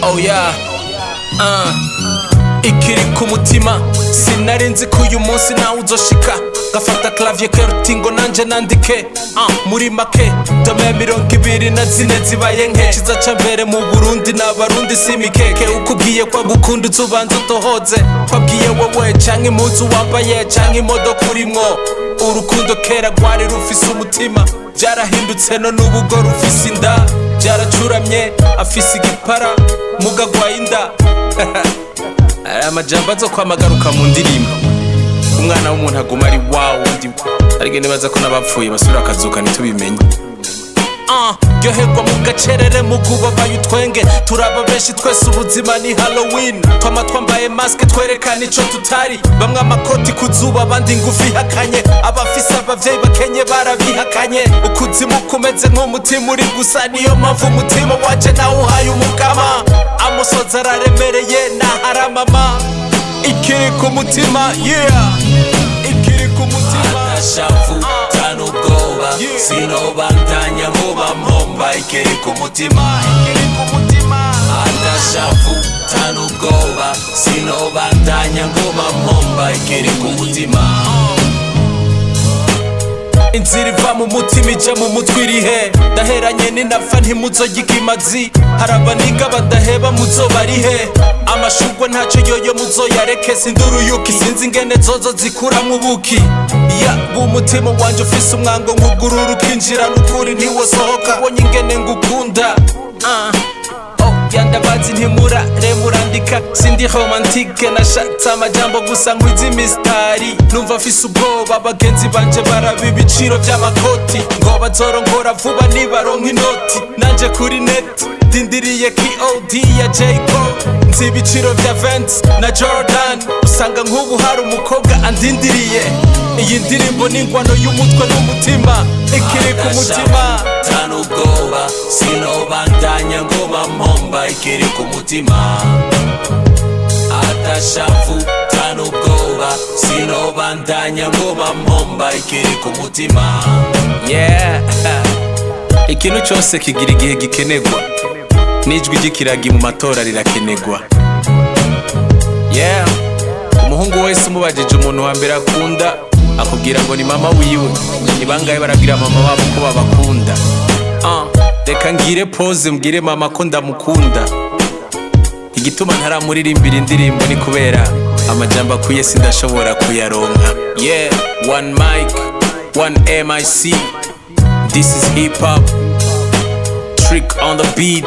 Oh yeah. Ikiri ku mutima sinari nzi ko uyu munsi nawe uzoshika gafata clavier kerutingo nanje nandike muri make dome 24 zibaye nke kiza ca mbere mu Burundi n'abarundi simikeke ukubwiye kwa gukunda uzubanza utohoze kwabwiye wowe canke impuzu wambaye canke imodoka urimwo urukundo kera rwari rufise umutima byarahindutse no n'ubugo rufise inda byaracuramye afise igipara mugagwaye inda amajambo azokwamagaruka mu ndirimbo umwana w'umuntu aguma ari wawo ndi ariko nibaza ko nabapfuye basubira akazuka ntitubimenye ryoherwa mu gacerere mu kubabaye utwenge turaba benshi twese ubuzima ni Halloween twama twambaye maske twerekana ico tutari bamwe amakoti kuzuba abandi ngufi hakanye abafise abavyeyi bakenye barabihakanye ukuzimu kumeze nk'umutima uri gusa niyo mpamvu umutima waje nawe uhaye umukama amusozi araremereye naharamama ikiri ku mutima ikiri ku mutima atashavu tanubwoba sinobandanya muba mpomba ikiri ku mutima atashavu tanubwoba sinobandanya ngoma mpomba ikiri ku mutima inzira iva mu mutima ija mu mutwe irihe daheranye ninapfa ntimuzogika imazi harabaniga badaheba muzobarihe amashurwe ntaco yoyo muzoyareke sinduruyuki sinzi ingene zozo zikuramwo ubuki umutima wanje ufise umwango nkugurura ukinjira n'ukuri ntiwosohoka ubonye ingene ngukunda yandabazi ntimurare murandika sindi romantike nashatse amajambo gusa nkwiza imistari numva afise ubwoba abagenzi banje baraba ibiciro vy'amakoti ngo bazorongora vuba nibaronka inoti nanje kuri net dindiriye KOD ya J.Cole nzi ibiciro vya Vans na Jordan usanga nk'ubu hari umukobwa andindiriye iyi ndirimbo n'ingwano y'umutwe n'umutima ikiri ku mutima tanubwoba sinobandanya ngoma mpomba ikiri ku mutima atashavu tanubwoba sinobandanya ngoma mpomba ikiri ku mutima ikintu cyose kigira igihe gikenerwa n'ijwi ry'ikiragi mu matora rirakenerwa umuhungu wese umubajije umuntu wa mbere akunda akubwira ngo ni mama wiwe ni bangahe barabwira mama wabo ko babakunda reka ngire pose mbwire mama ko ndamukunda igituma ntaramuririmbira indirimbo ni kubera amajambo akwiye sindashobora kuyaronka one mic one MIC this is hip hop trick on the beat